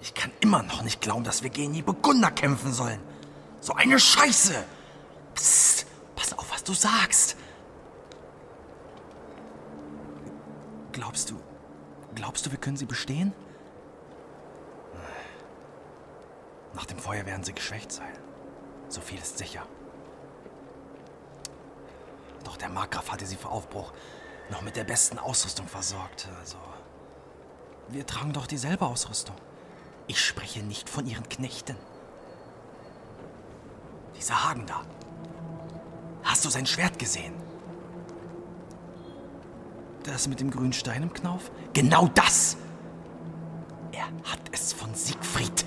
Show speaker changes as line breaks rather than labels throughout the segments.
Ich kann immer noch nicht glauben, dass wir gegen die Burgunder kämpfen sollen. So eine Scheiße! Psst, pass auf, was du sagst. Glaubst du, wir können sie bestehen? Nach dem Feuer werden sie geschwächt sein. So viel ist sicher. Doch der Markgraf hatte sie vor Aufbruch noch mit der besten Ausrüstung versorgt. Also, wir tragen doch dieselbe Ausrüstung. Ich spreche nicht von ihren Knechten. Dieser Hagen da. Hast du sein Schwert gesehen? Das mit dem grünen Stein im Knauf? Genau das! Er hat es von Siegfried.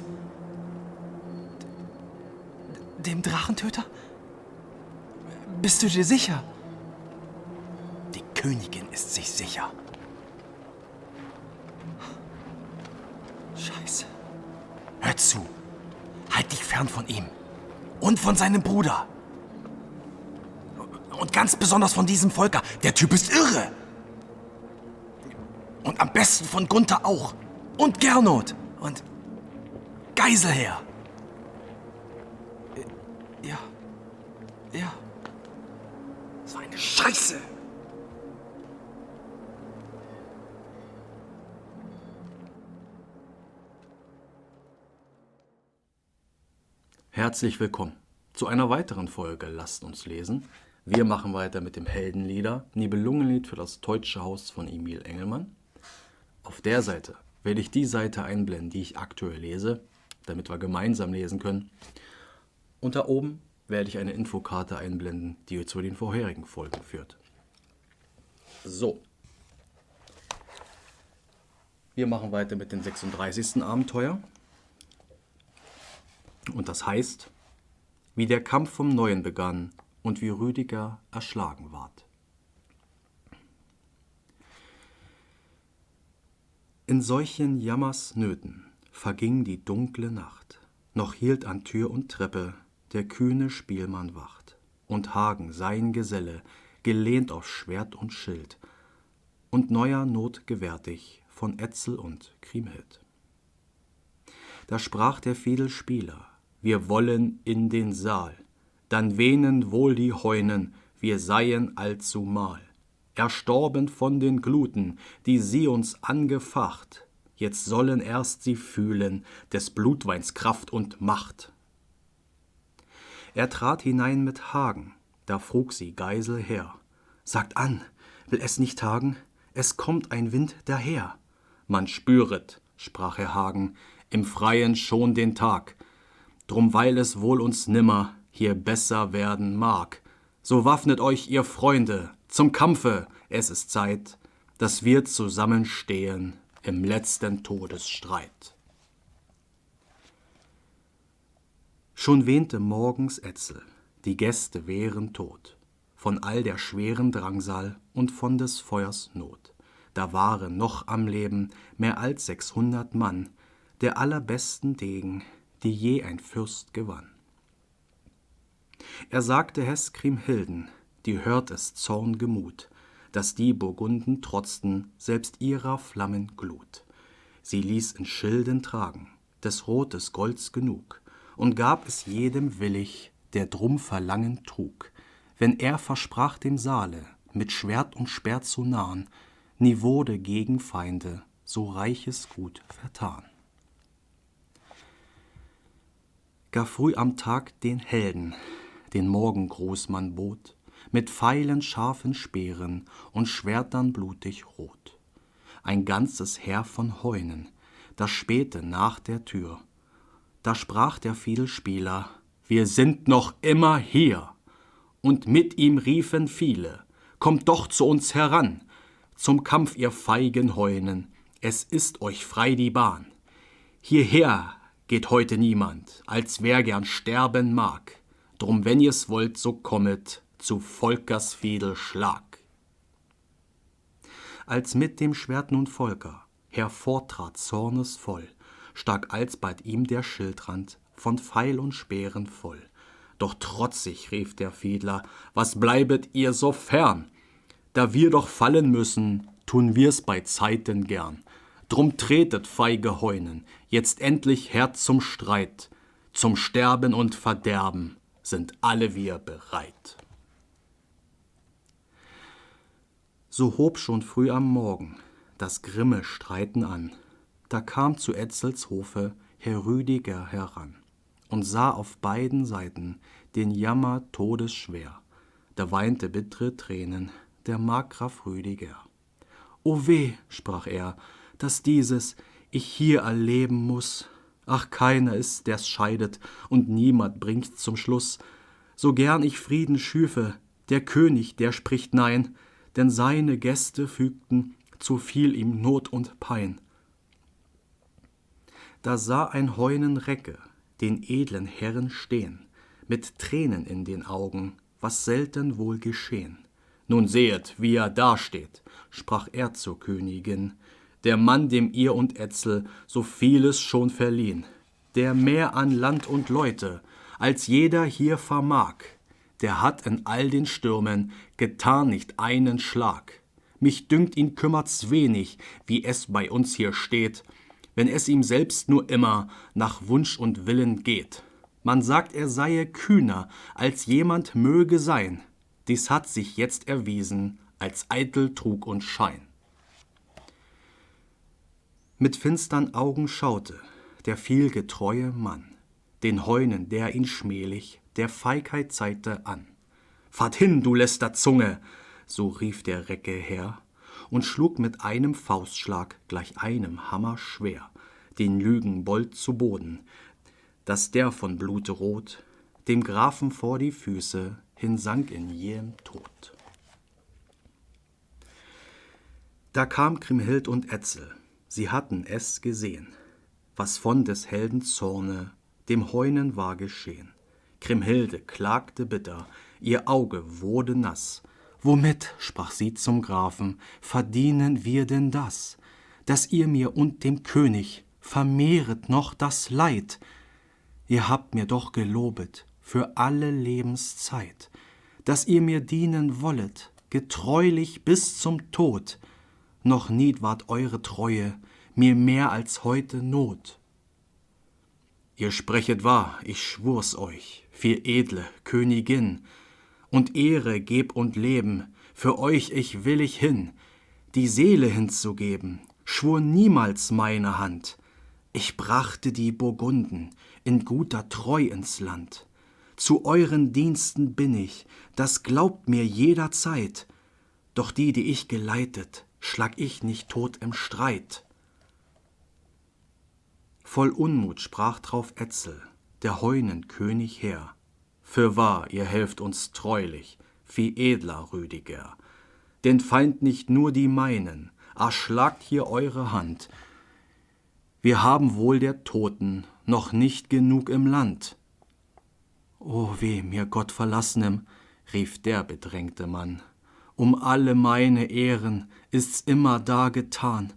Dem Drachentöter? Bist du dir sicher? Die Königin ist sich sicher. Scheiße. Hör zu. Halt dich fern von ihm. Und von seinem Bruder. Und ganz besonders von diesem Volker. Der Typ ist irre. Und am besten von Gunther auch. Und Gernot. Und Geiselher. Ja. So eine Scheiße.
Herzlich willkommen zu einer weiteren Folge Lasst uns lesen. Wir machen weiter mit dem Heldenlieder Nibelungenlied für das Teutsche Haus von Emil Engelmann. Auf der Seite werde ich die Seite einblenden, die ich aktuell lese, damit wir gemeinsam lesen können. Und da oben werde ich eine Infokarte einblenden, die zu den vorherigen Folgen führt. So. Wir machen weiter mit dem 36. Abenteuer. Und das heißt, wie der Kampf vom Neuen begann und wie Rüdiger erschlagen ward. In solchen Jammersnöten verging die dunkle Nacht, noch hielt an Tür und Treppe der kühne Spielmann Wacht, und Hagen sein Geselle, gelehnt auf Schwert und Schild, und neuer Not gewärtig von Etzel und Kriemhild. Da sprach der Fiedelspieler: Wir wollen in den Saal, dann wähnen wohl die Heunen, wir seien allzumal erstorben von den Gluten, die sie uns angefacht, jetzt sollen erst sie fühlen des Blutweins Kraft und Macht. Er trat hinein mit Hagen, da frug sie Geiselher: Sagt an, will es nicht tagen? Es kommt ein Wind daher. Man spüret, sprach Herr Hagen, im Freien schon den Tag, drum weil es wohl uns nimmer hier besser werden mag. So waffnet euch, ihr Freunde, zum Kampfe, es ist Zeit, dass wir zusammenstehen im letzten Todesstreit. Schon wähnte morgens Etzel, die Gäste wären tot, von all der schweren Drangsal und von des Feuers Not. Da waren noch am Leben mehr als 600 Mann, der allerbesten Degen, die je ein Fürst gewann. Er sagte es Kriemhilden, die hört es Zorngemut, dass die Burgunden trotzten selbst ihrer Flammen Glut. Sie ließ in Schilden tragen, des Rotes Golds genug, und gab es jedem willig, der drum Verlangen trug, wenn er versprach dem Saale, mit Schwert und Speer zu nahen, nie wurde gegen Feinde so reiches Gut vertan. Gar früh am Tag den Helden, den Morgengruß man bot, mit Pfeilen, scharfen Speeren und Schwertern blutig rot. Ein ganzes Heer von Heunen, das spähte nach der Tür. Da sprach der Fiedelspieler: Wir sind noch immer hier. Und mit ihm riefen viele: Kommt doch zu uns heran, zum Kampf, ihr feigen Heunen, es ist euch frei die Bahn. Hierher geht heute niemand, als wer gern sterben mag. Drum, wenn ihr's wollt, so kommet zu Volkers Fiedelschlag. Als mit dem Schwert nun Volker hervortrat zornesvoll, stak alsbald ihm der Schildrand von Pfeil und Speeren voll. Doch trotzig rief der Fiedler: Was bleibet ihr so fern? Da wir doch fallen müssen, tun wir's bei Zeiten gern. Drum tretet, feige Heunen, jetzt endlich her zum Streit, zum Sterben und Verderben sind alle wir bereit. So hob schon früh am Morgen das grimme Streiten an. Da kam zu Etzels Hofe Herr Rüdiger heran und sah auf beiden Seiten den Jammer todesschwer. Da weinte bittre Tränen der Markgraf Rüdiger. »O weh«, sprach er, »dass dieses ich hier erleben muß. Ach, keiner ist, der's scheidet, und niemand bringt's zum Schluss. So gern ich Frieden schüfe, der König, der spricht nein, denn seine Gäste fügten zu viel ihm Not und Pein.« Da sah ein Heunen Recke den edlen Herren stehen, mit Tränen in den Augen, was selten wohl geschehen. »Nun sehet, wie er dasteht«, sprach er zur Königin, »der Mann, dem ihr und Etzel so vieles schon verliehn, der mehr an Land und Leute, als jeder hier vermag, der hat in all den Stürmen getan nicht einen Schlag. Mich dünkt, ihn kümmert's wenig, wie es bei uns hier steht, wenn es ihm selbst nur immer nach Wunsch und Willen geht. Man sagt, er seie kühner, als jemand möge sein. Dies hat sich jetzt erwiesen, als eitel Trug und Schein.« Mit finstern Augen schaute der vielgetreue Mann den Heunen, der ihn schmählich der Feigheit zeigte, an. »Fahrt hin, du läster Zunge«, so rief der Recke her und schlug mit einem Faustschlag gleich einem Hammer schwer den Lügenbold zu Boden, dass der von Blute rot dem Grafen vor die Füße hinsank in jähem Tod. Da kam Kriemhild und Etzel, sie hatten es gesehen, was von des Helden Zorne dem Heunen war geschehen. Kriemhilde klagte bitter, ihr Auge wurde nass. »Womit«, sprach sie zum Grafen, »verdienen wir denn das, dass ihr mir und dem König vermehret noch das Leid? Ihr habt mir doch gelobet für alle Lebenszeit, dass ihr mir dienen wollet, getreulich bis zum Tod. Noch nie ward eure Treue mir mehr als heute Not.« »Ihr sprechet wahr, ich schwur's euch, viel edle Königin, und Ehre geb und Leben, für euch ich willig hin, die Seele hinzugeben, schwur niemals meine Hand. Ich brachte die Burgunden in guter Treu ins Land. Zu euren Diensten bin ich, das glaubt mir jederzeit, doch die ich geleitet, schlag ich nicht tot im Streit.« Voll Unmut sprach drauf Etzel, der Heunenkönig Herr. »Fürwahr, ihr helft uns treulich, viel edler Rüdiger. Den Feind nicht nur die meinen, erschlagt hier eure Hand. Wir haben wohl der Toten noch nicht genug im Land.« »O weh mir Gottverlassnem«, rief der bedrängte Mann, »um alle meine Ehren ist's immer da getan,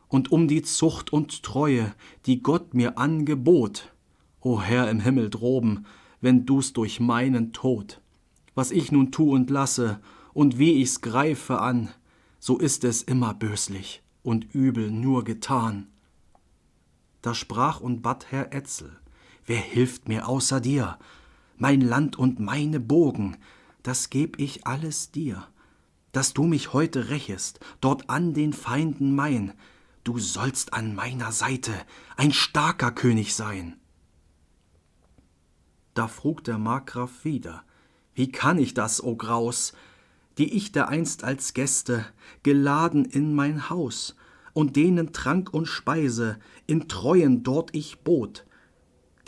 und um die Zucht und Treue, die Gott mir angebot. O Herr im Himmel droben, wenn du's durch meinen Tod, was ich nun tu und lasse, und wie ich's greife an, so ist es immer böslich und übel nur getan.« Da sprach und bat Herr Etzel, »Wer hilft mir außer dir? Mein Land und meine Burgen, das geb ich alles dir. Dass du mich heute rächest, dort an den Feinden mein, du sollst an meiner Seite ein starker König sein.« Da frug der Markgraf wieder, »Wie kann ich das, o Graus, die ich dereinst als Gäste geladen in mein Haus und denen Trank und Speise in Treuen dort ich bot,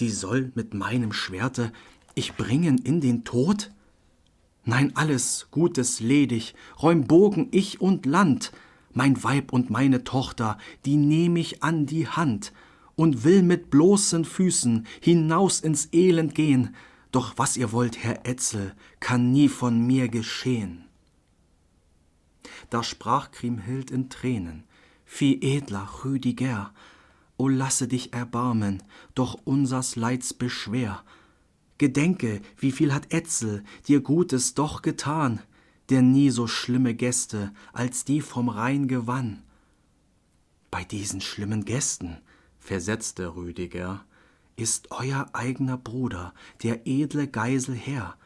die soll mit meinem Schwerte ich bringen in den Tod? Nein, alles Gutes ledig, räum Burgen ich und Land, mein Weib und meine Tochter, die nehm ich an die Hand und will mit bloßen Füßen hinaus ins Elend gehen, doch was ihr wollt, Herr Etzel, kann nie von mir geschehen.« Da sprach Kriemhild in Tränen, »Viel edler Rüdiger, o lasse dich erbarmen, doch unsers Leids Beschwer. Gedenke, wie viel hat Etzel dir Gutes doch getan, der nie so schlimme Gäste als die vom Rhein gewann.« »Bei diesen schlimmen Gästen«, versetzte Rüdiger, ist euer eigener Bruder, der edle Geiselher.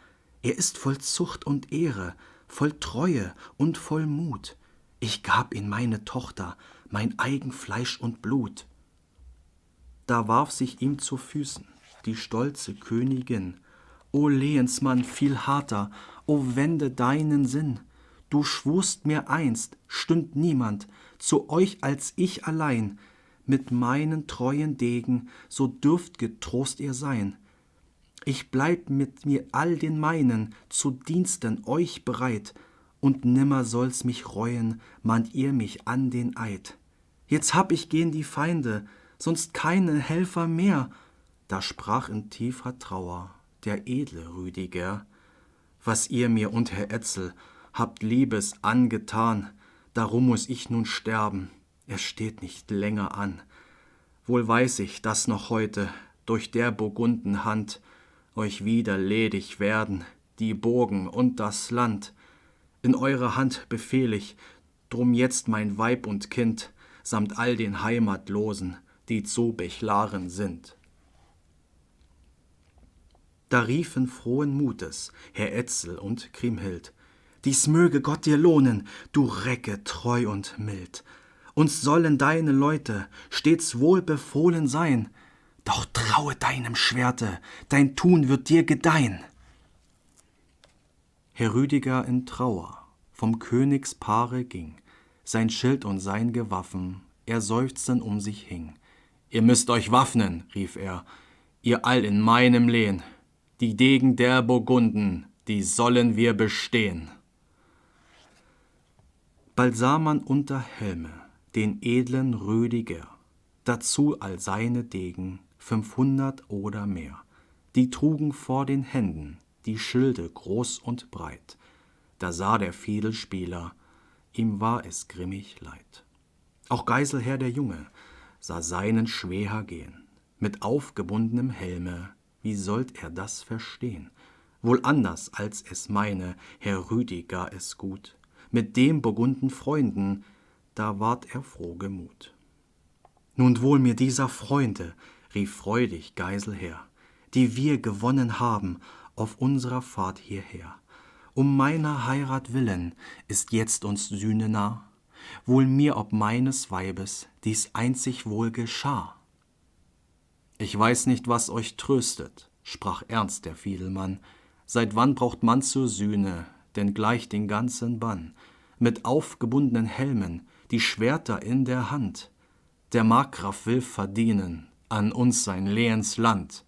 Er ist voll Zucht und Ehre, voll Treue und voll Mut. Ich gab ihm meine Tochter, mein eigen Fleisch und Blut. Da warf sich ihm zu Füßen die stolze Königin. O Lehensmann viel harter, o wende deinen Sinn. Du schwurst mir einst, stünd niemand zu euch als ich allein. Mit meinen treuen Degen, so dürft getrost ihr sein. Ich bleib mit mir all den meinen zu Diensten euch bereit, und nimmer soll's mich reuen, mahnt ihr mich an den Eid. Jetzt hab ich gen die Feinde, sonst keine Helfer mehr. Da sprach in tiefer Trauer der edle Rüdiger: Was ihr mir und Herr Etzel habt Liebes angetan, darum muß ich nun sterben, es steht nicht länger an. Wohl weiß ich, dass noch heute durch der Burgunden Hand euch wieder ledig werden die Burgen und das Land. In eure Hand befehl ich drum jetzt mein Weib und Kind samt all den Heimatlosen, die zu Bechlaren sind. Da riefen frohen Mutes Herr Etzel und Kriemhild: Dies möge Gott dir lohnen, du Recke treu und mild. Uns sollen deine Leute stets wohl befohlen sein, doch traue deinem Schwerte, dein Tun wird dir gedeihen. Herr Rüdiger in Trauer vom Königspaare ging, sein Schild und sein Gewaffen er seufzend um sich hing. Ihr müsst euch waffnen, rief er, ihr all in meinem Lehn. Die Degen der Burgunden, die sollen wir bestehen. Bald sah man unter Helme den edlen Rüdiger, dazu all seine Degen, 500 oder mehr. Die trugen vor den Händen die Schilde groß und breit. Da sah der Fiedelspieler, ihm war es grimmig leid. Auch Geiselher der Junge sah seinen Schweher gehen, mit aufgebundenem Helme. Wie sollt er das verstehen? Wohl anders, als es meine Herr Rüdiger es gut. Mit dem Burgunden Freunden, da ward er froh gemut. Nun wohl mir dieser Freunde, rief freudig Geiselher, die wir gewonnen haben auf unserer Fahrt hierher. Um meiner Heirat willen ist jetzt uns Sühne nah, wohl mir ob meines Weibes dies einzig wohl geschah. Ich weiß nicht, was euch tröstet, sprach ernst der Fiedelmann. Seit wann braucht man zur Sühne denn gleich den ganzen Bann? Mit aufgebundenen Helmen, die Schwerter in der Hand. Der Markgraf will verdienen an uns sein Lehensland.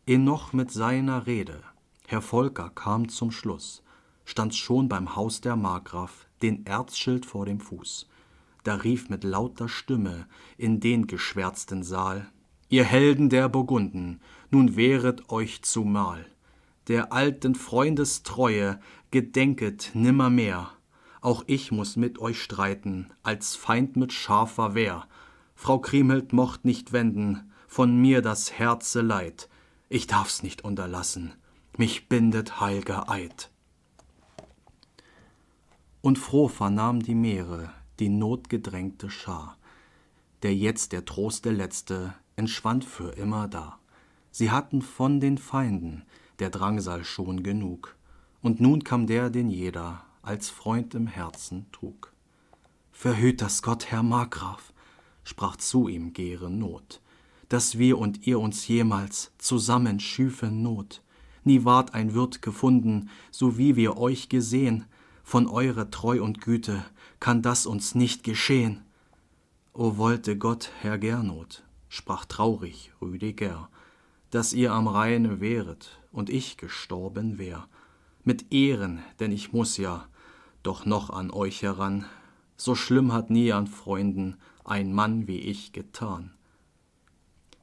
Enoch mit seiner Rede, Herr Volker kam zum Schluss, stand schon beim Haus der Markgraf, den Erzschild vor dem Fuß. Da rief mit lauter Stimme in den geschwärzten Saal: Ihr Helden der Burgunden, nun wehret euch zumal. Der alten Freundes Treue gedenket nimmermehr. Auch ich muß mit euch streiten, als Feind mit scharfer Wehr. Frau Kriemhild mocht nicht wenden von mir das Herze Leid. Ich darf's nicht unterlassen, mich bindet heilger Eid. Und froh vernahm die Meere die notgedrängte Schar, der jetzt der Trost der Letzte entschwand für immer da. Sie hatten von den Feinden der Drangsal schon genug, und nun kam der, den jeder als Freund im Herzen trug. Verhüt das Gott, Herr Markgraf, sprach zu ihm Gere Not, dass wir und ihr uns jemals zusammen schüfen Not. Nie ward ein Wirt gefunden, so wie wir euch gesehen. Von eurer Treu und Güte kann das uns nicht geschehen. O wollte Gott, Herr Gernot, sprach traurig Rüdiger, dass ihr am Rheine wäret und ich gestorben wär. Mit Ehren, denn ich muß ja doch noch an euch heran. So schlimm hat nie an Freunden ein Mann wie ich getan.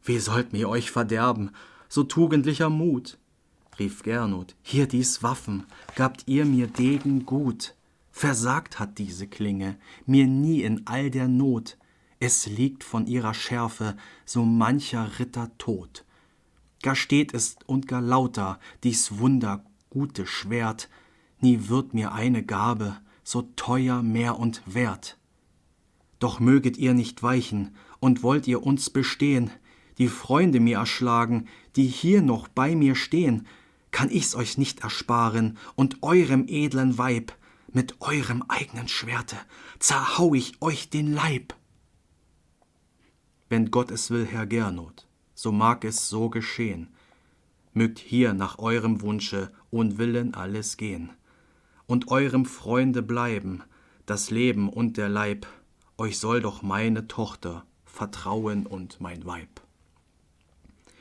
Wie sollt mir euch verderben, so tugendlicher Mut? Rief Gernot, hier dies Waffen, gabt ihr mir Degen gut. Versagt hat diese Klinge mir nie in all der Not. Es liegt von ihrer Schärfe so mancher Ritter tot. Gar steht es und gar lauter dies wundergute Schwert, nie wird mir eine Gabe so teuer mehr und wert. Doch möget ihr nicht weichen, und wollt ihr uns bestehen, die Freunde mir erschlagen, die hier noch bei mir stehen, kann ich's euch nicht ersparen, und eurem edlen Weib, mit eurem eigenen Schwerte, zerhau ich euch den Leib. Wenn Gott es will, Herr Gernot, so mag es so geschehen, mögt hier nach eurem Wunsche ohn Willen alles gehen, und eurem Freunde bleiben das Leben und der Leib, euch soll doch meine Tochter vertrauen und mein Weib.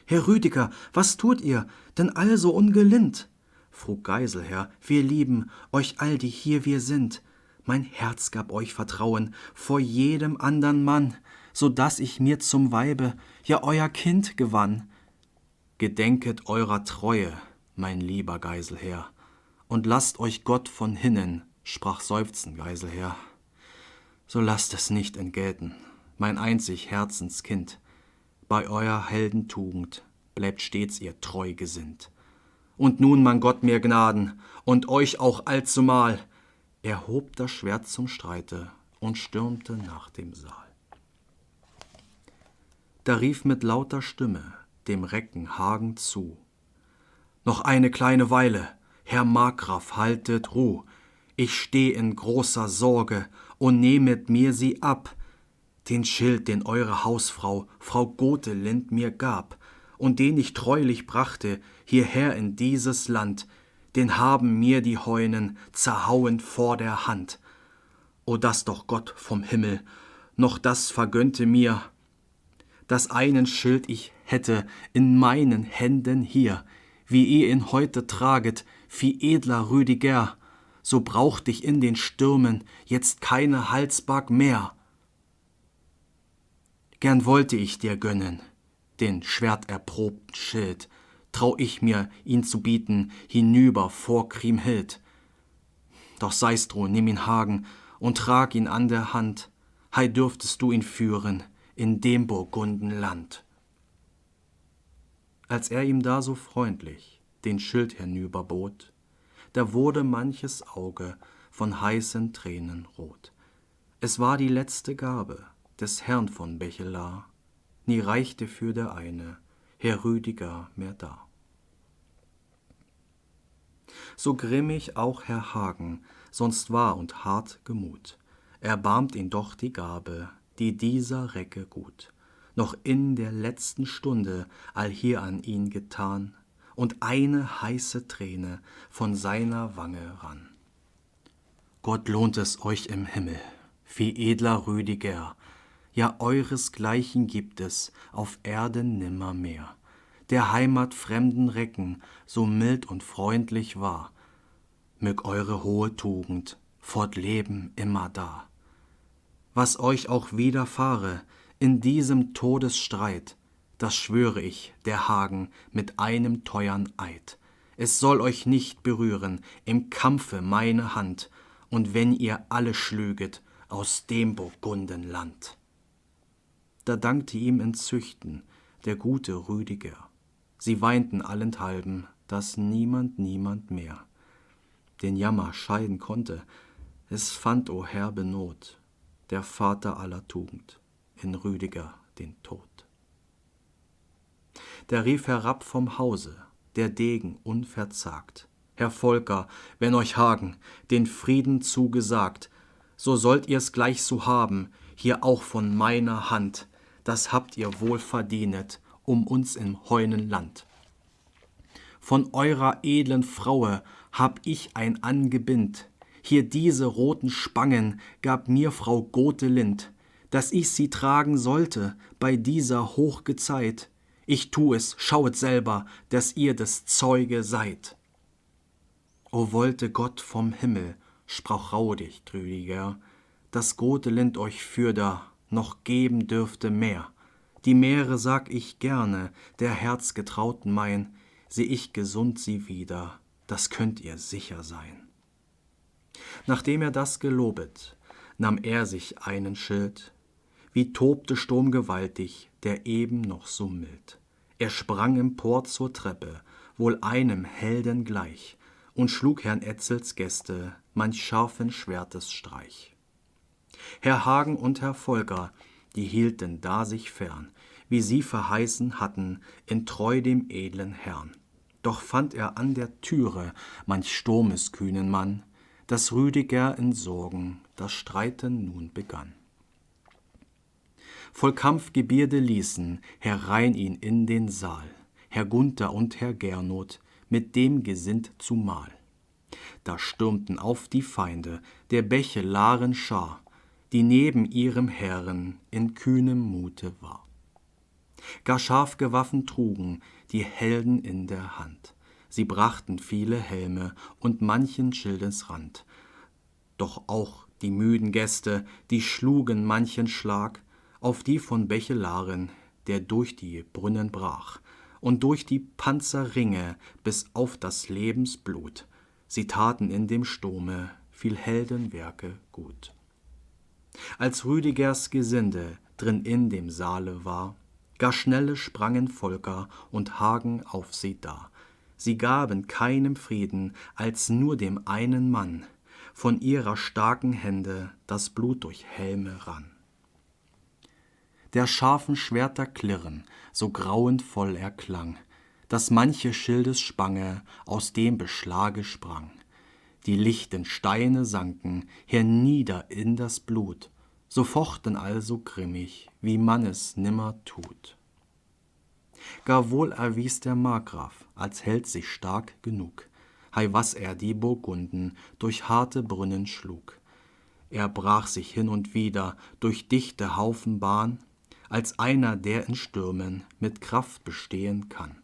Herr Rüdiger, was tut ihr, denn also ungelinnt? Frug Geiselher, wir lieben euch all, die hier wir sind. Mein Herz gab euch Vertrauen vor jedem andern Mann, so daß ich mir zum Weibe ja euer Kind gewann. Gedenket eurer Treue, mein lieber Geiselher, und lasst euch Gott von hinnen, sprach seufzend Geiselher. So lasst es nicht entgelten, mein einzig Herzenskind. Bei eurer Heldentugend bleibt stets ihr treu gesinnt. Und nun man Gott mir Gnaden und euch auch allzumal. Er hob das Schwert zum Streite und stürmte nach dem Saal. Da rief mit lauter Stimme dem Recken Hagen zu: Noch eine kleine Weile, Herr Markgraf, haltet Ruh. Ich steh in großer Sorge und nehmet mir sie ab. Den Schild, den eure Hausfrau, Frau Gotelind, mir gab, und den ich treulich brachte hierher in dieses Land, den haben mir die Heunen zerhauen vor der Hand. O, dass doch Gott vom Himmel noch das vergönnte mir, dass einen Schild ich hätte in meinen Händen hier, wie ihr ihn heute traget, viel edler Rüdiger, so braucht ich in den Stürmen jetzt keine Halsbarg mehr. Gern wollte ich dir gönnen, den schwerterprobten Schild, trau ich mir, ihn zu bieten, hinüber vor Kriemhild. Doch seist drum, nimm ihn Hagen und trag ihn an der Hand, hei dürftest du ihn führen in dem Burgundenland. Als er ihm da so freundlich den Schild hinüberbot, da wurde manches Auge von heißen Tränen rot. Es war die letzte Gabe des Herrn von Bechelar, nie reichte für der eine Herr Rüdiger mehr da. So grimmig auch Herr Hagen sonst war und hart Gemut, erbarmt ihn doch die Gabe, die dieser Recke gut noch in der letzten Stunde allhier an ihn getan, und eine heiße Träne von seiner Wange rann. Gott lohnt es euch im Himmel, viel edler Rüdiger, ja euresgleichen gibt es auf Erden nimmermehr, der Heimat fremden Recken so mild und freundlich war. Mög eure hohe Tugend fortleben immerdar. Was euch auch widerfahre in diesem Todesstreit, das schwöre ich, der Hagen, mit einem teuern Eid. Es soll euch nicht berühren im Kampfe meine Hand, und wenn ihr alle schlüget aus dem Burgundenland. Da dankte ihm entzüchten der gute Rüdiger. Sie weinten allenthalben, dass niemand mehr den Jammer scheiden konnte. Es fand, o herbe Not, der Vater aller Tugend, in Rüdiger den Tod. Da rief herab vom Hause der Degen unverzagt: Herr Volker, wenn euch Hagen den Frieden zugesagt, so sollt ihr's gleich so haben, hier auch von meiner Hand. Das habt ihr wohl verdienet um uns im Heunenland. Von eurer edlen Fraue hab ich ein Angebind, hier diese roten Spangen gab mir Frau Gotelind, dass ich sie tragen sollte bei dieser Hochgezeit. Ich tu es, schauet selber, dass ihr des Zeuge seid. O wollte Gott vom Himmel, sprach raudig Rüdiger, dass Gotelind euch fürder noch geben dürfte mehr. Die Märe sag ich gerne, der Herzgetrauten mein, seh ich gesund sie wieder, das könnt ihr sicher sein. Nachdem er das gelobet, nahm er sich einen Schild, wie tobte Sturm gewaltig, der eben noch so mild. Er sprang empor zur Treppe, wohl einem Helden gleich, und schlug Herrn Etzels Gäste manch scharfen Schwertesstreich. Herr Hagen und Herr Volker, die hielten da sich fern, wie sie verheißen hatten, in Treu dem edlen Herrn. Doch fand er an der Türe manch sturmeskühnen Mann, dass Rüdiger in Sorgen das Streiten nun begann. Voll Kampfgebierde ließen herein ihn in den Saal, Herr Gunther und Herr Gernot, mit dem gesinnt zumal. Da stürmten auf die Feinde der Bechelaren Schar, die neben ihrem Herren in kühnem Mute war. Gar scharf gewaffnet trugen die Helden in der Hand, sie brachten viele Helme und manchen Schildesrand. Doch auch die müden Gäste, die schlugen manchen Schlag auf die von Bechelaren, der durch die Brunnen brach, und durch die Panzerringe bis auf das Lebensblut. Sie taten in dem Sturme viel Heldenwerke gut. Als Rüdigers Gesinde drin in dem Saale war, gar schnelle sprangen Volker und Hagen auf sie da. Sie gaben keinem Frieden als nur dem einen Mann, von ihrer starken Hände das Blut durch Helme rann. Der scharfen Schwerter Klirren so grauenvoll erklang, dass manche Schildesspange aus dem Beschlage sprang. Die lichten Steine sanken hernieder in das Blut, so fochten also grimmig, wie man es nimmer tut. Gar wohl erwies der Markgraf als Held sich stark genug, hei was er die Burgunden durch harte Brunnen schlug. Er brach sich hin und wieder durch dichte Haufen Bahn, als einer, der in Stürmen mit Kraft bestehen kann.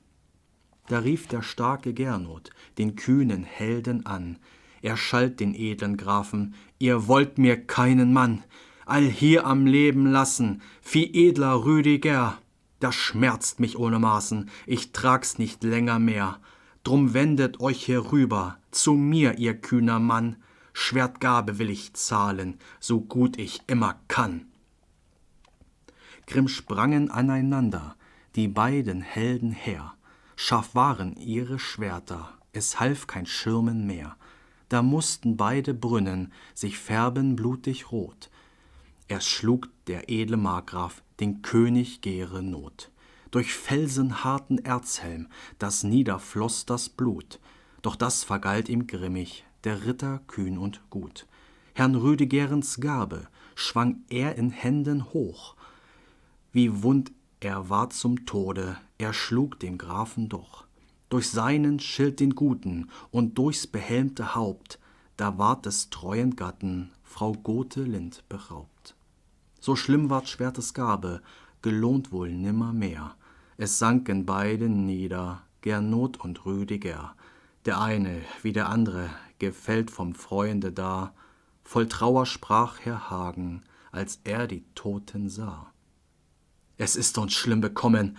Da rief der starke Gernot den kühnen Helden an, er schalt den edlen Grafen: Ihr wollt mir keinen Mann allhier am Leben lassen, Vieh edler Rüdiger, das schmerzt mich ohne Maßen, ich trag's nicht länger mehr. Drum wendet euch herüber zu mir, ihr kühner Mann, Schwertgabe will ich zahlen, so gut ich immer kann. Grimm sprangen aneinander die beiden Helden her, scharf waren ihre Schwerter, es half kein Schirmen mehr. Da mußten beide Brünnen sich färben blutig rot. Erst schlug der edle Markgraf den König Gerenot. Durch felsenharten Erzhelm, das niederfloß das Blut, doch das vergalt ihm grimmig, der Ritter kühn und gut. Herrn Rüdigerens Gabe schwang er in Händen hoch, wie wund er war zum Tode, er schlug dem Grafen doch. Durch seinen Schild den Guten und durchs behelmte Haupt, da ward des treuen Gatten Frau Gotelind beraubt. So schlimm ward Schwertes Gabe, gelohnt wohl nimmermehr. Es sanken beide nieder, Gernot und Rüdiger. Der eine wie der andere gefällt vom Freunde da. Voll Trauer sprach Herr Hagen, als er die Toten sah. Es ist uns schlimm bekommen,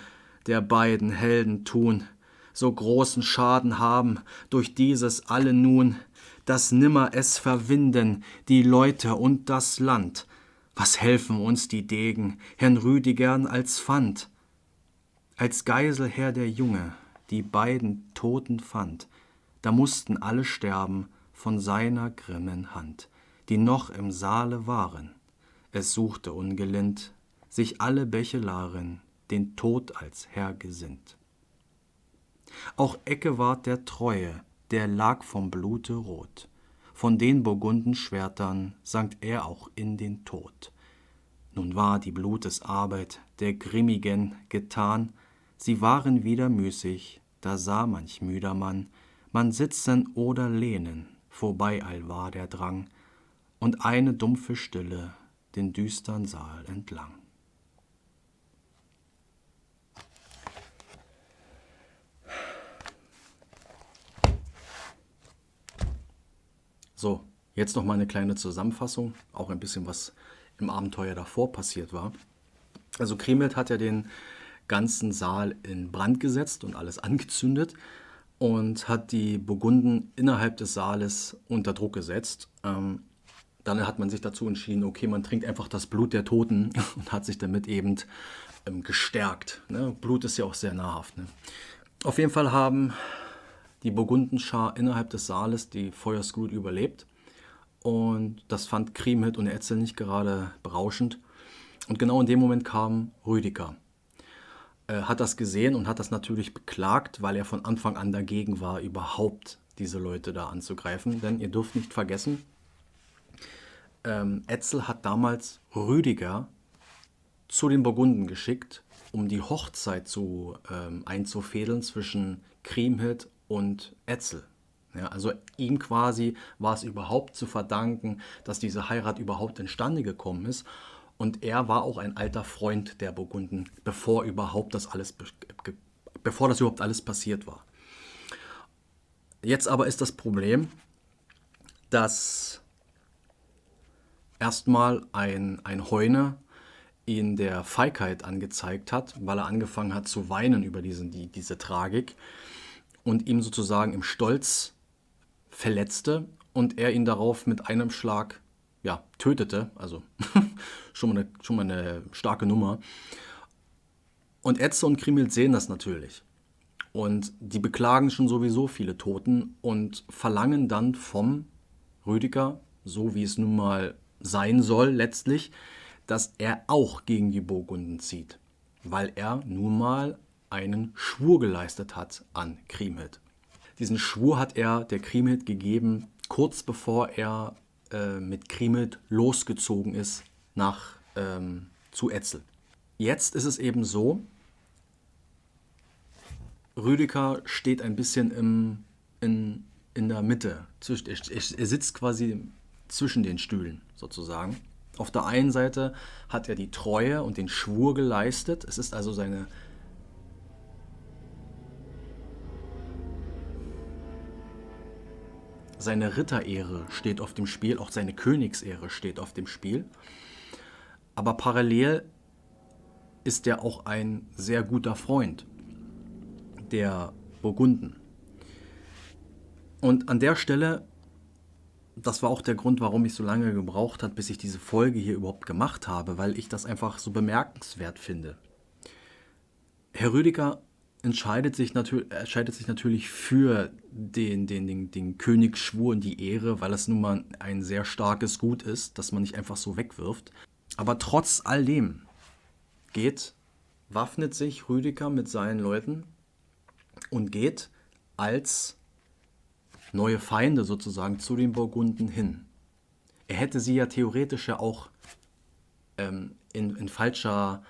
der beiden Helden tun, so großen Schaden haben durch dieses alle nun, dass nimmer es verwinden die Leute und das Land. Was helfen uns die Degen, Herrn Rüdigern als Pfand? Als Geiselherr der Junge die beiden Toten fand, da mußten alle sterben von seiner grimmen Hand, die noch im Saale waren. Es suchte ungelind sich alle Bechelaren den Tod als Herr gesinnt. Auch Eckewart der Treue, der lag vom Blute rot. Von den Burgundenschwertern sank er auch in den Tod. Nun war die Blutesarbeit der Grimmigen getan, sie waren wieder müßig, da sah manch müder Mann, man sitzen oder lehnen, vorbei allwar der Drang, und eine dumpfe Stille den düstern Saal entlang. So, jetzt noch mal eine kleine Zusammenfassung, auch ein bisschen, was im Abenteuer davor passiert war. Also Kriemhild hat ja den ganzen Saal in Brand gesetzt und alles angezündet und hat die Burgunden innerhalb des Saales unter Druck gesetzt. Dann hat man sich dazu entschieden, okay, man trinkt einfach das Blut der Toten und hat sich damit eben gestärkt. Ne? Blut ist ja auch sehr nahrhaft. Ne? Auf jeden Fall haben die Burgundenschar innerhalb des Saales die Feuersglut überlebt Und das fand Kriemhild und Etzel nicht gerade berauschend. Und genau in dem Moment kam Rüdiger. Hat das gesehen und hat das natürlich beklagt, weil er von Anfang an dagegen war, überhaupt diese Leute da anzugreifen. Denn ihr dürft nicht vergessen, Etzel hat damals Rüdiger zu den Burgunden geschickt, um die Hochzeit einzufädeln zwischen Kriemhild und Etzel. Ja, also ihm quasi war es überhaupt zu verdanken, dass diese Heirat überhaupt entstande gekommen ist. Und er war auch ein alter Freund der Burgunden, bevor das überhaupt alles passiert war. Jetzt aber ist das Problem, dass erstmal ein Heune ihn der Feigheit angezeigt hat, weil er angefangen hat zu weinen über diese Tragik und ihm sozusagen im Stolz verletzte und er ihn darauf mit einem Schlag tötete. Also schon mal eine starke Nummer. Und Etzel und Kriemhild sehen das natürlich. Und die beklagen schon sowieso viele Toten und verlangen dann vom Rüdiger, so wie es nun mal sein soll letztlich, dass er auch gegen die Burgunden zieht, weil er nun mal einen Schwur geleistet hat an Kriemhild. Diesen Schwur hat er der Kriemhild gegeben, kurz bevor er mit Kriemhild losgezogen ist zu Etzel. Jetzt ist es eben so, Rüdiger steht ein bisschen in der Mitte. Er sitzt quasi zwischen den Stühlen sozusagen. Auf der einen Seite hat er die Treue und den Schwur geleistet. Es ist also seine Ritterehre steht auf dem Spiel, auch seine Königsehre steht auf dem Spiel. Aber parallel ist er auch ein sehr guter Freund der Burgunden. Und an der Stelle, das war auch der Grund, warum ich so lange gebraucht habe, bis ich diese Folge hier überhaupt gemacht habe, weil ich das einfach so bemerkenswert finde. Herr Rüdiger entscheidet sich natürlich für den Königsschwur und die Ehre, weil es nun mal ein sehr starkes Gut ist, das man nicht einfach so wegwirft. Aber trotz all dem waffnet sich Rüdiger mit seinen Leuten und geht als neue Feinde sozusagen zu den Burgunden hin. Er hätte sie ja theoretisch ja auch in falscher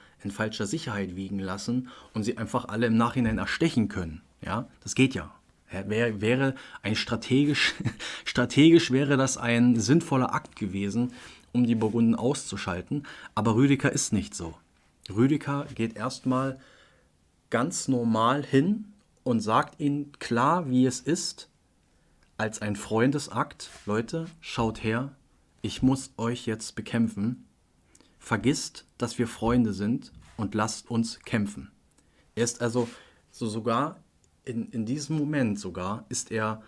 Sicherheit wiegen lassen und sie einfach alle im Nachhinein erstechen können. Ja, das geht ja. Wäre strategisch wäre das ein sinnvoller Akt gewesen, um die Burgunden auszuschalten. Aber Rüdiger ist nicht so. Rüdiger geht erstmal ganz normal hin und sagt ihnen klar, wie es ist, als ein Freundesakt. Leute, schaut her, ich muss euch jetzt bekämpfen. Vergisst, dass wir Freunde sind und lasst uns kämpfen. Er ist also sogar in diesem Moment ist er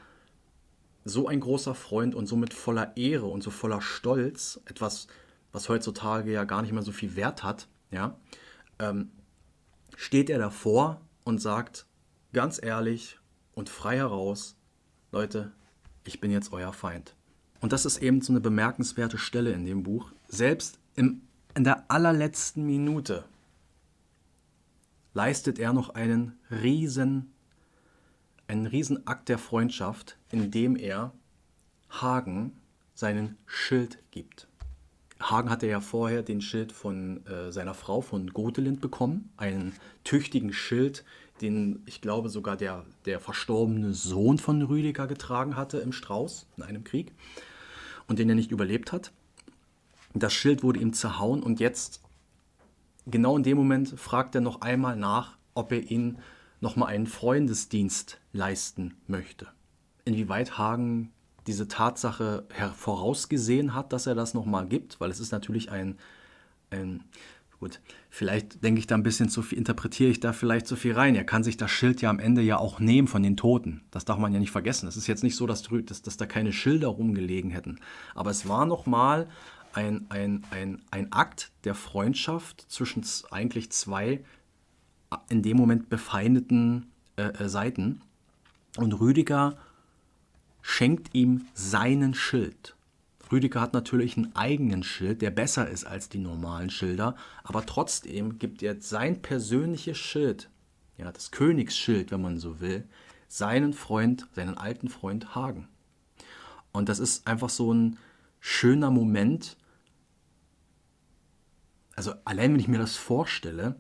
so ein großer Freund und somit voller Ehre und so voller Stolz, etwas, was heutzutage ja gar nicht mehr so viel Wert hat, ja, steht er davor und sagt ganz ehrlich und frei heraus, Leute, ich bin jetzt euer Feind. Und das ist eben so eine bemerkenswerte Stelle in dem Buch. Selbst in der allerletzten Minute leistet er noch einen riesen Akt der Freundschaft, indem er Hagen seinen Schild gibt. Hagen hatte ja vorher den Schild von seiner Frau, von Gotelind, bekommen. Einen tüchtigen Schild, den ich glaube sogar der verstorbene Sohn von Rüdiger getragen hatte im Strauß in einem Krieg und den er nicht überlebt hat. Das Schild wurde ihm zerhauen und jetzt, genau in dem Moment, fragt er noch einmal nach, ob er ihn nochmal einen Freundesdienst leisten möchte. Inwieweit Hagen diese Tatsache vorausgesehen hat, dass er das nochmal gibt, weil es ist natürlich gut, vielleicht denke ich da ein bisschen zu viel, interpretiere ich da vielleicht zu viel rein. Er kann sich das Schild ja am Ende ja auch nehmen von den Toten. Das darf man ja nicht vergessen. Es ist jetzt nicht so, dass da keine Schilder rumgelegen hätten. Aber es war nochmal ein Akt der Freundschaft zwischen eigentlich zwei in dem Moment befeindeten Seiten. Und Rüdiger schenkt ihm seinen Schild. Rüdiger hat natürlich einen eigenen Schild, der besser ist als die normalen Schilder, aber trotzdem gibt er sein persönliches Schild, ja, das Königsschild, wenn man so will, seinen Freund, seinen alten Freund Hagen. Und das ist einfach so ein schöner Moment. Also allein wenn ich mir das vorstelle,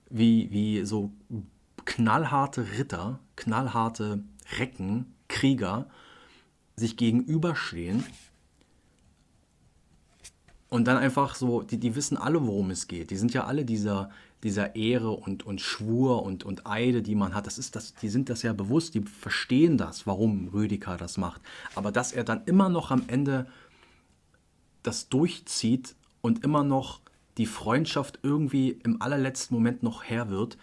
wie so knallharte Ritter, knallharte Recken, Krieger sich gegenüberstehen und dann einfach so, die wissen alle, worum es geht. Die sind ja alle dieser Ehre und Schwur und Eide, die man hat. Die sind das ja bewusst, die verstehen das, warum Rüdiger das macht. Aber dass er dann immer noch am Ende das durchzieht und immer noch die Freundschaft irgendwie im allerletzten Moment noch Herr wird,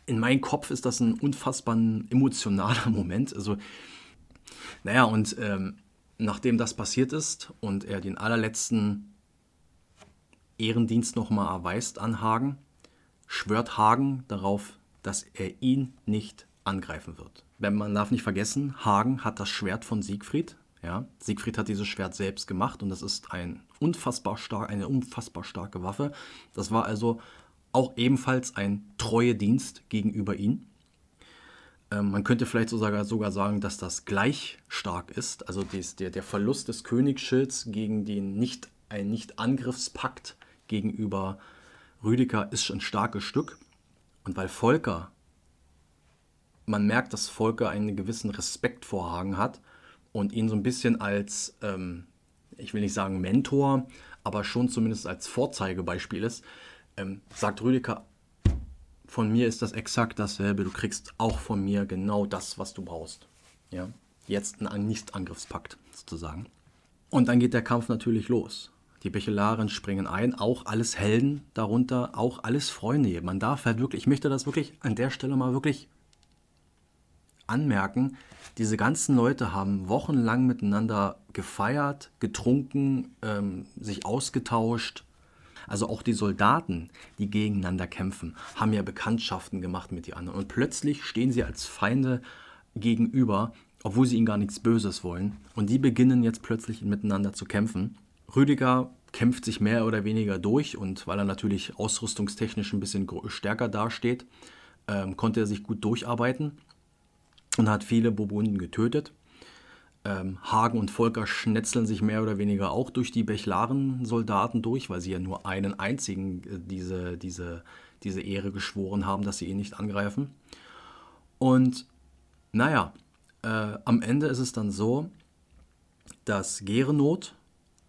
in meinem Kopf ist das ein unfassbar emotionaler Moment. Also, naja, und nachdem das passiert ist und er den allerletzten Ehrendienst nochmal erweist an Hagen, schwört Hagen darauf, dass er ihn nicht angreifen wird. Man darf nicht vergessen, Hagen hat das Schwert von Siegfried. Ja? Siegfried hat dieses Schwert selbst gemacht und das ist eine unfassbar starke Waffe. Das war also auch ebenfalls ein Treuedienst gegenüber ihm. Man könnte vielleicht sogar sagen, dass das gleich stark ist. Also der Verlust des Königsschilds gegen den Nicht-Angriffspakt gegenüber Rüdiger ist schon ein starkes Stück. Und weil man merkt, dass Volker einen gewissen Respekt vor Hagen hat und ihn so ein bisschen als, ich will nicht sagen Mentor, aber schon zumindest als Vorzeigebeispiel ist, sagt Rüdiger, von mir ist das exakt dasselbe, du kriegst auch von mir genau das, was du brauchst. Ja? Jetzt ein Nicht-Angriffspakt sozusagen. Und dann geht der Kampf natürlich los. Die Bechelaren springen ein, auch alles Helden darunter, auch alles Freunde. Man darf halt wirklich, ich möchte das wirklich an der Stelle mal wirklich anmerken, diese ganzen Leute haben wochenlang miteinander gefeiert, getrunken, sich ausgetauscht. Also auch die Soldaten, die gegeneinander kämpfen, haben ja Bekanntschaften gemacht mit den anderen. Und plötzlich stehen sie als Feinde gegenüber, obwohl sie ihnen gar nichts Böses wollen. Und die beginnen jetzt plötzlich miteinander zu kämpfen. Rüdiger kämpft sich mehr oder weniger durch und weil er natürlich ausrüstungstechnisch ein bisschen stärker dasteht, konnte er sich gut durcharbeiten und hat viele Burgunden getötet. Hagen und Volker schnetzeln sich mehr oder weniger auch durch die Bechlaren-Soldaten durch, weil sie ja nur einen einzigen diese Ehre geschworen haben, dass sie ihn nicht angreifen. Und naja, am Ende ist es dann so, dass Gernot,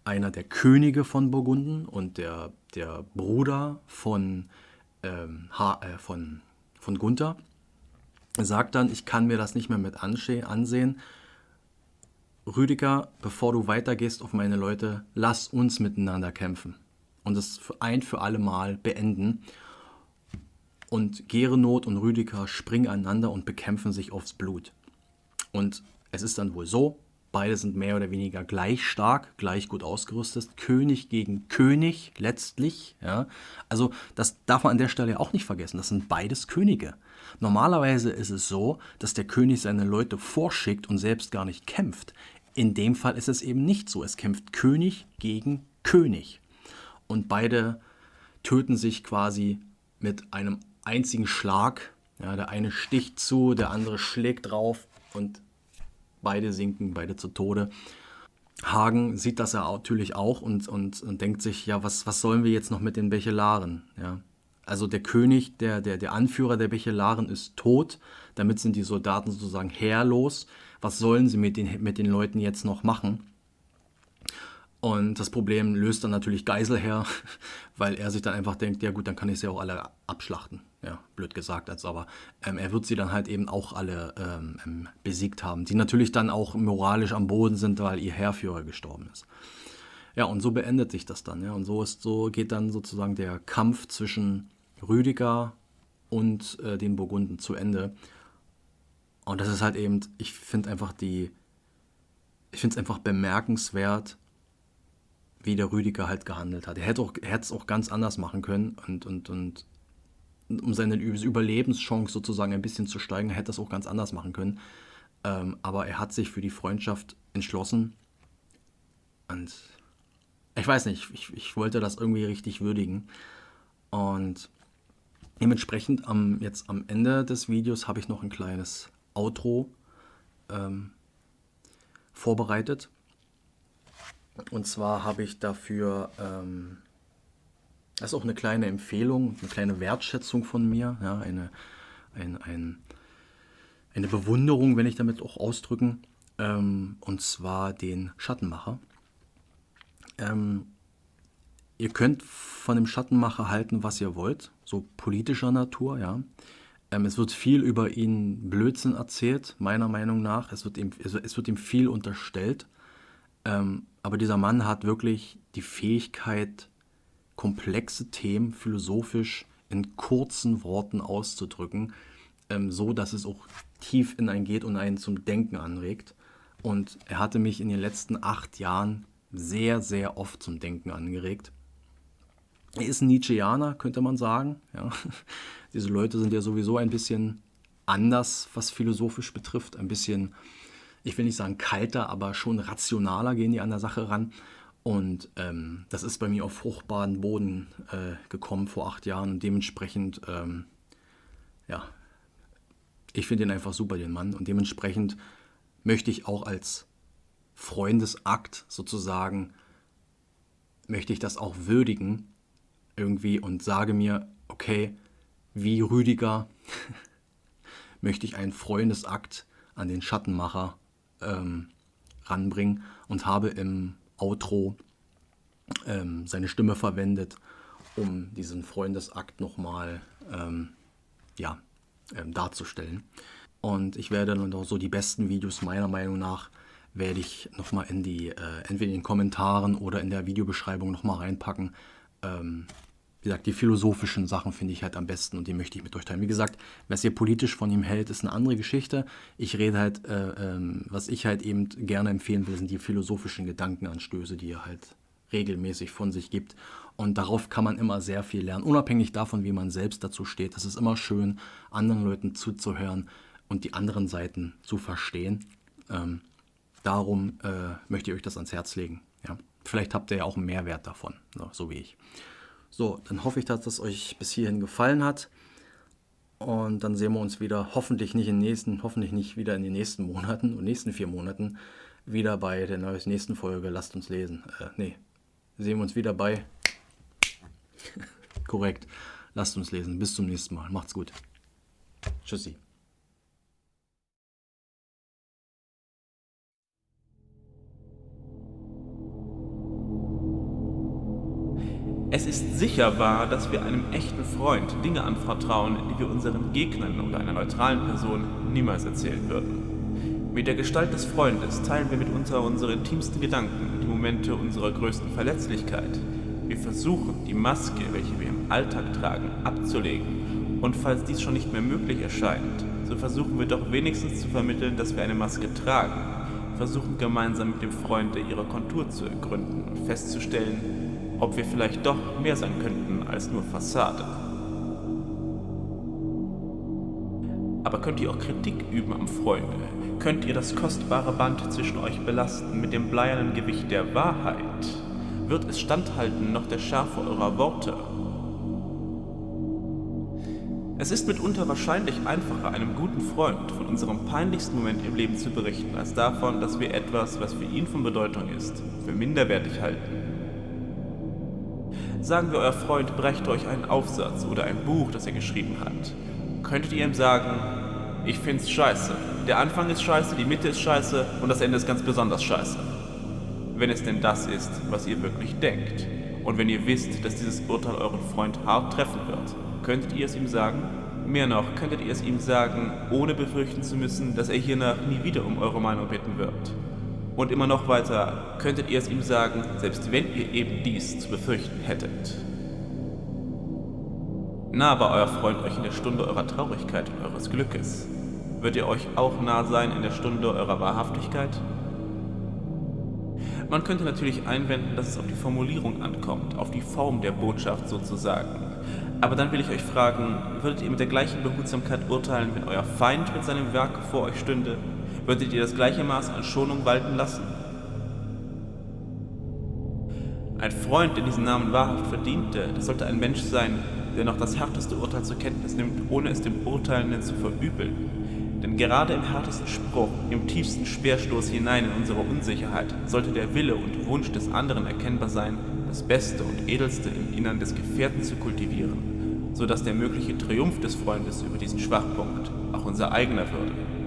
einer der Könige von Burgunden und der Bruder von Gunther, sagt dann, ich kann mir das nicht mehr mit ansehen. Rüdiger, bevor du weitergehst auf meine Leute, lass uns miteinander kämpfen und es ein für alle Mal beenden. Und Gernot und Rüdiger springen aneinander und bekämpfen sich aufs Blut. Und es ist dann wohl so, beide sind mehr oder weniger gleich stark, gleich gut ausgerüstet. König gegen König letztlich. Ja. Also das darf man an der Stelle auch nicht vergessen. Das sind beides Könige. Normalerweise ist es so, dass der König seine Leute vorschickt und selbst gar nicht kämpft. In dem Fall ist es eben nicht so. Es kämpft König gegen König. Und beide töten sich quasi mit einem einzigen Schlag. Ja, der eine sticht zu, der andere schlägt drauf und beide sinken, beide zu Tode. Hagen sieht das ja natürlich auch und denkt sich, ja, was sollen wir jetzt noch mit den Bechelaren? Ja. Also der König, der Anführer der Bechelaren ist tot, damit sind die Soldaten sozusagen heerlos. Was sollen sie mit den Leuten jetzt noch machen? Und das Problem löst dann natürlich Geiselher, weil er sich dann einfach denkt, ja gut, dann kann ich sie auch alle abschlachten. Ja, blöd gesagt, aber er wird sie dann halt eben auch alle besiegt haben, die natürlich dann auch moralisch am Boden sind, weil ihr Heerführer gestorben ist. Ja, und so beendet sich das dann. Ja, und so geht dann sozusagen der Kampf zwischen Rüdiger und den Burgunden zu Ende. Und das ist halt eben, ich finde es einfach bemerkenswert, wie der Rüdiger halt gehandelt hat. Er hätte es auch ganz anders machen können und um seine Überlebenschance sozusagen ein bisschen zu steigern, hätte es auch ganz anders machen können. aber er hat sich für die Freundschaft entschlossen und ich weiß nicht, ich wollte das irgendwie richtig würdigen und dementsprechend jetzt am Ende des Videos habe ich noch ein kleines Outro vorbereitet. Und zwar habe ich dafür, das ist auch eine kleine Empfehlung, eine kleine Wertschätzung von mir, ja, eine Bewunderung, wenn ich damit auch ausdrücken, und zwar den Schattenmacher. Ihr könnt von dem Schattenmacher halten, was ihr wollt, so politischer Natur, ja. Es wird viel über ihn Blödsinn erzählt, meiner Meinung nach. Es wird ihm viel unterstellt. Aber dieser Mann hat wirklich die Fähigkeit, komplexe Themen philosophisch in kurzen Worten auszudrücken, so dass es auch tief in einen geht und einen zum Denken anregt. Und er hatte mich in den letzten 8 Jahren sehr, sehr oft zum Denken angeregt. Er ist ein Nietzscheaner, könnte man sagen. Ja. Diese Leute sind ja sowieso ein bisschen anders, was philosophisch betrifft. Ein bisschen, ich will nicht sagen kalter, aber schon rationaler gehen die an der Sache ran. Und das ist bei mir auf fruchtbaren Boden gekommen vor 8 Jahren. Und dementsprechend, ja, ich finde ihn einfach super, den Mann. Und dementsprechend möchte ich auch als Freundesakt sozusagen, möchte ich das auch würdigen irgendwie und sage mir, okay, wie Rüdiger möchte ich einen Freundesakt an den Schattenmacher ranbringen und habe im Outro seine Stimme verwendet, um diesen Freundesakt nochmal darzustellen. Und ich werde dann auch so die besten Videos meiner Meinung nach werde ich nochmal in die, entweder in den Kommentaren oder in der Videobeschreibung nochmal reinpacken. Wie gesagt, die philosophischen Sachen finde ich halt am besten und die möchte ich mit euch teilen. Wie gesagt, was ihr politisch von ihm hält, ist eine andere Geschichte. Ich rede halt, was ich halt eben gerne empfehlen will, sind die philosophischen Gedankenanstöße, die er halt regelmäßig von sich gibt. Und darauf kann man immer sehr viel lernen, unabhängig davon, wie man selbst dazu steht. Es ist immer schön, anderen Leuten zuzuhören und die anderen Seiten zu verstehen. Darum möchte ich euch das ans Herz legen. Ja? Vielleicht habt ihr ja auch einen Mehrwert davon, so wie ich. So, dann hoffe ich, dass das euch bis hierhin gefallen hat. Und dann sehen wir uns wieder, hoffentlich nicht wieder in den nächsten Monaten und nächsten 4 Monaten, wieder bei der nächsten Folge Lasst uns lesen. Sehen wir uns wieder bei... Korrekt. Lasst uns lesen. Bis zum nächsten Mal. Macht's gut. Tschüssi.
Es ist sicher wahr, dass wir einem echten Freund Dinge anvertrauen, die wir unseren Gegnern oder einer neutralen Person niemals erzählen würden. Mit der Gestalt des Freundes teilen wir mitunter unsere intimsten Gedanken, die Momente unserer größten Verletzlichkeit. Wir versuchen, die Maske, welche wir im Alltag tragen, abzulegen. Und falls dies schon nicht mehr möglich erscheint, so versuchen wir doch wenigstens zu vermitteln, dass wir eine Maske tragen. Wir versuchen gemeinsam mit dem Freund ihre Kontur zu ergründen und festzustellen, ob wir vielleicht doch mehr sein könnten als nur Fassade. Aber könnt ihr auch Kritik üben am Freunde? Könnt ihr das kostbare Band zwischen euch belasten mit dem bleiernen Gewicht der Wahrheit? Wird es standhalten noch der Schärfe eurer Worte? Es ist mitunter wahrscheinlich einfacher, einem guten Freund von unserem peinlichsten Moment im Leben zu berichten, als davon, dass wir etwas, was für ihn von Bedeutung ist, für minderwertig halten. Sagen wir, euer Freund brächte euch einen Aufsatz oder ein Buch, das er geschrieben hat. Könntet ihr ihm sagen, ich find's scheiße. Der Anfang ist scheiße, die Mitte ist scheiße und das Ende ist ganz besonders scheiße. Wenn es denn das ist, was ihr wirklich denkt. Und wenn ihr wisst, dass dieses Urteil euren Freund hart treffen wird, könntet ihr es ihm sagen? Mehr noch, könntet ihr es ihm sagen, ohne befürchten zu müssen, dass er hiernach nie wieder um eure Meinung bitten wird. Und immer noch weiter, könntet ihr es ihm sagen, selbst wenn ihr eben dies zu befürchten hättet. Nah war euer Freund euch in der Stunde eurer Traurigkeit und eures Glückes. Wird er euch auch nah sein in der Stunde eurer Wahrhaftigkeit? Man könnte natürlich einwenden, dass es auf die Formulierung ankommt, auf die Form der Botschaft sozusagen. Aber dann will ich euch fragen, würdet ihr mit der gleichen Behutsamkeit urteilen, wenn euer Feind mit seinem Werk vor euch stünde? Würdet ihr das gleiche Maß an Schonung walten lassen? Ein Freund, der diesen Namen wahrhaft verdiente, das sollte ein Mensch sein, der noch das härteste Urteil zur Kenntnis nimmt, ohne es dem Urteilenden zu verübeln. Denn gerade im härtesten Spruch, im tiefsten Speerstoß hinein in unsere Unsicherheit, sollte der Wille und Wunsch des anderen erkennbar sein, das Beste und Edelste im Innern des Gefährten zu kultivieren, so dass der mögliche Triumph des Freundes über diesen Schwachpunkt auch unser eigener würde.